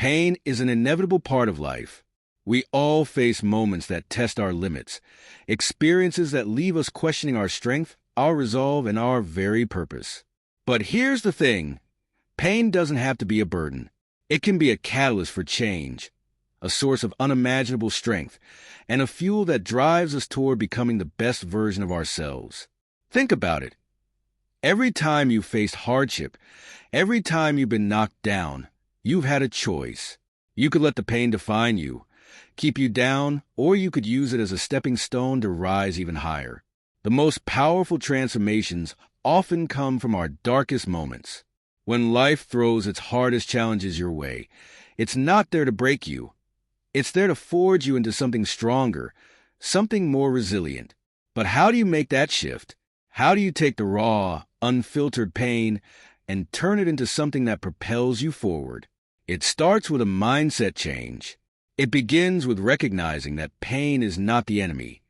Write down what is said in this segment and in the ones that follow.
Pain is an inevitable part of life. We all face moments that test our limits, experiences that leave us questioning our strength, our resolve, and our very purpose. But here's the thing. Pain doesn't have to be a burden. It can be a catalyst for change, a source of unimaginable strength, and a fuel that drives us toward becoming the best version of ourselves. Think about it. Every time you've faced hardship, every time you've been knocked down, you've had a choice. You could let the pain define you, keep you down, or you could use it as a stepping stone to rise even higher. The most powerful transformations often come from our darkest moments. When life throws its hardest challenges your way, it's not there to break you. It's there to forge you into something stronger, something more resilient. But how do you make that shift? How do you take the raw, unfiltered pain and turn it into something that propels you forward? It starts with a mindset change. It begins with recognizing that pain is not the enemy.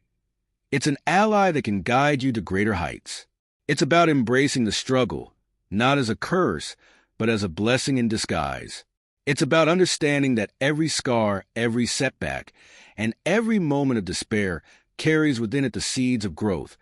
It's an ally that can guide you to greater heights. It's about embracing the struggle, not as a curse, but as a blessing in disguise. It's about understanding that every scar, every setback, and every moment of despair carries within it the seeds of growth,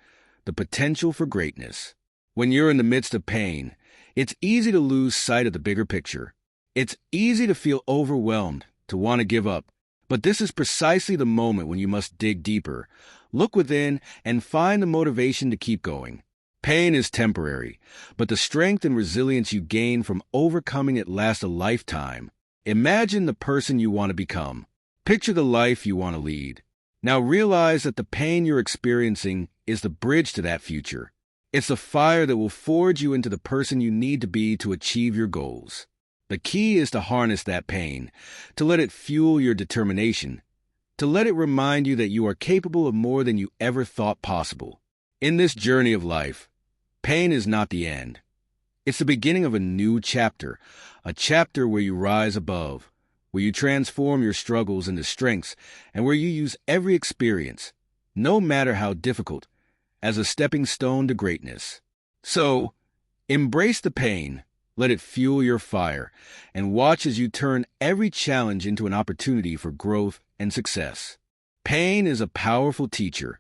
the potential for greatness. When you're in the midst of pain, it's easy to lose sight of the bigger picture. It's easy to feel overwhelmed, to want to give up. But this is precisely the moment when you must dig deeper, look within, and find the motivation to keep going. Pain is temporary, but the strength and resilience you gain from overcoming it last a lifetime. Imagine the person you want to become. Picture the life you want to lead. Now realize that the pain you're experiencing is the bridge to that future. It's the fire that will forge you into the person you need to be to achieve your goals. The key is to harness that pain, to let it fuel your determination, to let it remind you that you are capable of more than you ever thought possible. In this journey of life, pain is not the end. It's the beginning of a new chapter, a chapter where you rise above, where you transform your struggles into strengths, and where you use every experience, no matter how difficult, as a stepping stone to greatness. So, embrace the pain, let it fuel your fire, and watch as you turn every challenge into an opportunity for growth and success. Pain is a powerful teacher,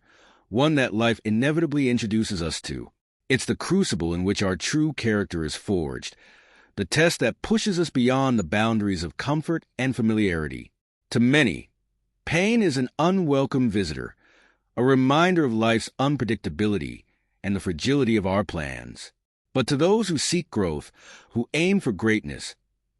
one that life inevitably introduces us to. It's the crucible in which our true character is forged, the test that pushes us beyond the boundaries of comfort and familiarity. To many, pain is an unwelcome visitor, a reminder of life's unpredictability and the fragility of our plans. But to those who seek growth, who aim for greatness,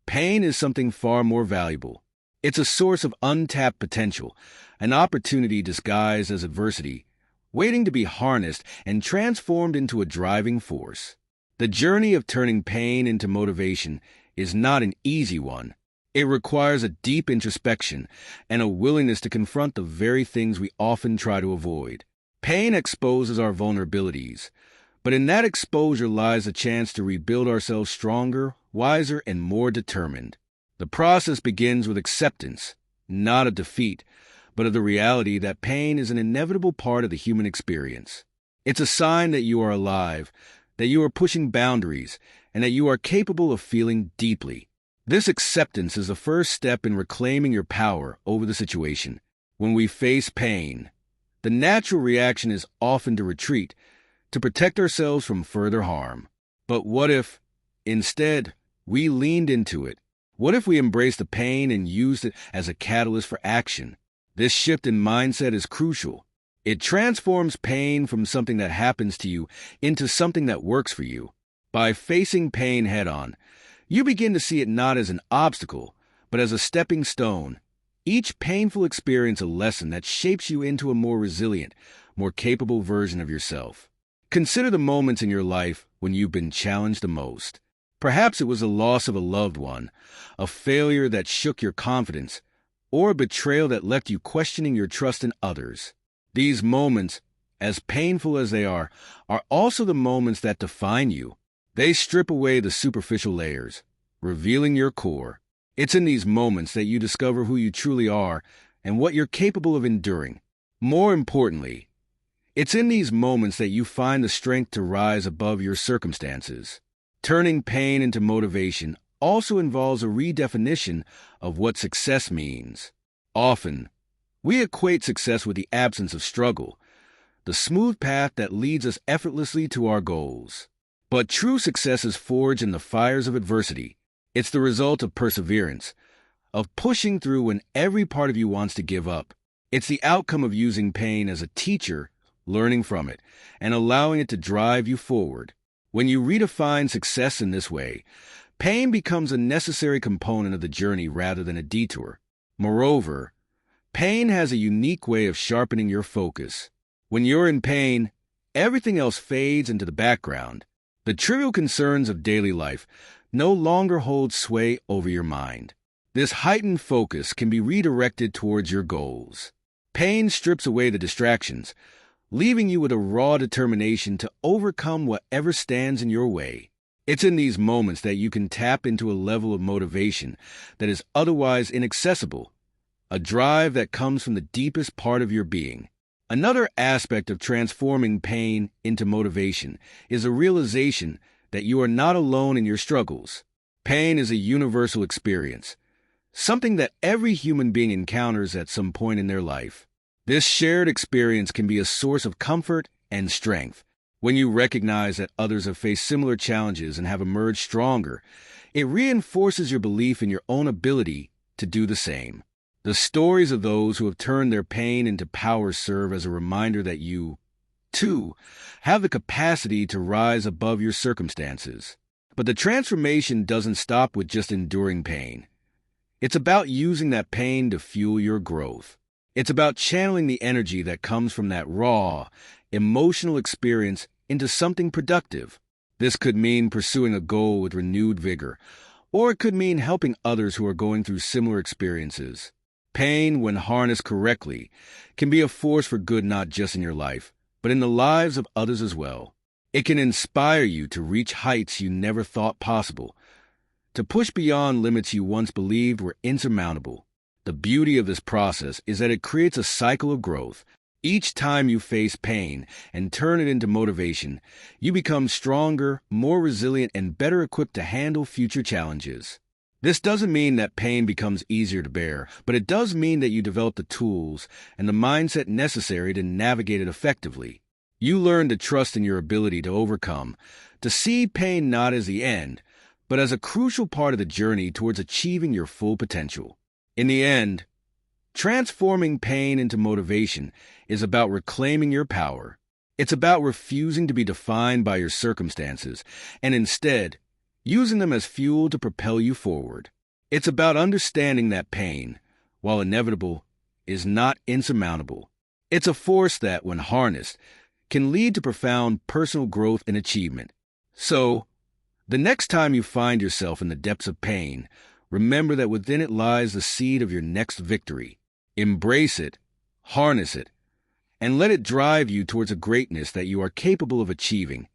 pain is something far more valuable. It's a source of untapped potential, an opportunity disguised as adversity, waiting to be harnessed and transformed into a driving force. The journey of turning pain into motivation is not an easy one. It requires a deep introspection and a willingness to confront the very things we often try to avoid. Pain exposes our vulnerabilities, but in that exposure lies a chance to rebuild ourselves stronger, wiser, and more determined. The process begins with acceptance, not of defeat, but of the reality that pain is an inevitable part of the human experience. It's a sign that you are alive, that you are pushing boundaries, and that you are capable of feeling deeply. This acceptance is the first step in reclaiming your power over the situation. When we face pain, the natural reaction is often to retreat, to protect ourselves from further harm. But what if, instead, we leaned into it? What if we embraced the pain and used it as a catalyst for action? This shift in mindset is crucial. It transforms pain from something that happens to you into something that works for you. By facing pain head-on, you begin to see it not as an obstacle, but as a stepping stone. Each painful experience a lesson that shapes you into a more resilient, more capable version of yourself. Consider the moments in your life when you've been challenged the most. Perhaps it was the loss of a loved one, a failure that shook your confidence, or a betrayal that left you questioning your trust in others. These moments, as painful as they are also the moments that define you. They strip away the superficial layers, revealing your core. It's in these moments that you discover who you truly are and what you're capable of enduring. More importantly, it's in these moments that you find the strength to rise above your circumstances. Turning pain into motivation also involves a redefinition of what success means. Often, we equate success with the absence of struggle, the smooth path that leads us effortlessly to our goals. But true success is forged in the fires of adversity. It's the result of perseverance, of pushing through when every part of you wants to give up. It's the outcome of using pain as a teacher, learning from it, and allowing it to drive you forward. When you redefine success in this way, pain becomes a necessary component of the journey rather than a detour. Moreover, pain has a unique way of sharpening your focus. When you're in pain, everything else fades into the background. The trivial concerns of daily life no longer hold sway over your mind. This heightened focus can be redirected towards your goals. Pain strips away the distractions, leaving you with a raw determination to overcome whatever stands in your way. It's in these moments that you can tap into a level of motivation that is otherwise inaccessible, a drive that comes from the deepest part of your being. Another aspect of transforming pain into motivation is a realization that you are not alone in your struggles. Pain is a universal experience, something that every human being encounters at some point in their life. This shared experience can be a source of comfort and strength. When you recognize that others have faced similar challenges and have emerged stronger, it reinforces your belief in your own ability to do the same. The stories of those who have turned their pain into power serve as a reminder that you, too, have the capacity to rise above your circumstances. But the transformation doesn't stop with just enduring pain. It's about using that pain to fuel your growth. It's about channeling the energy that comes from that raw, emotional experience into something productive. This could mean pursuing a goal with renewed vigor, or it could mean helping others who are going through similar experiences. Pain, when harnessed correctly, can be a force for good not just in your life, but in the lives of others as well. It can inspire you to reach heights you never thought possible, to push beyond limits you once believed were insurmountable. The beauty of this process is that it creates a cycle of growth. Each time you face pain and turn it into motivation, you become stronger, more resilient, and better equipped to handle future challenges. This doesn't mean that pain becomes easier to bear, but it does mean that you develop the tools and the mindset necessary to navigate it effectively. You learn to trust in your ability to overcome, to see pain not as the end, but as a crucial part of the journey towards achieving your full potential. In the end, transforming pain into motivation is about reclaiming your power. It's about refusing to be defined by your circumstances and instead using them as fuel to propel you forward. It's about understanding that pain, while inevitable, is not insurmountable. It's a force that, when harnessed, can lead to profound personal growth and achievement. So, the next time you find yourself in the depths of pain, remember that within it lies the seed of your next victory. Embrace it, harness it, and let it drive you towards a greatness that you are capable of achieving.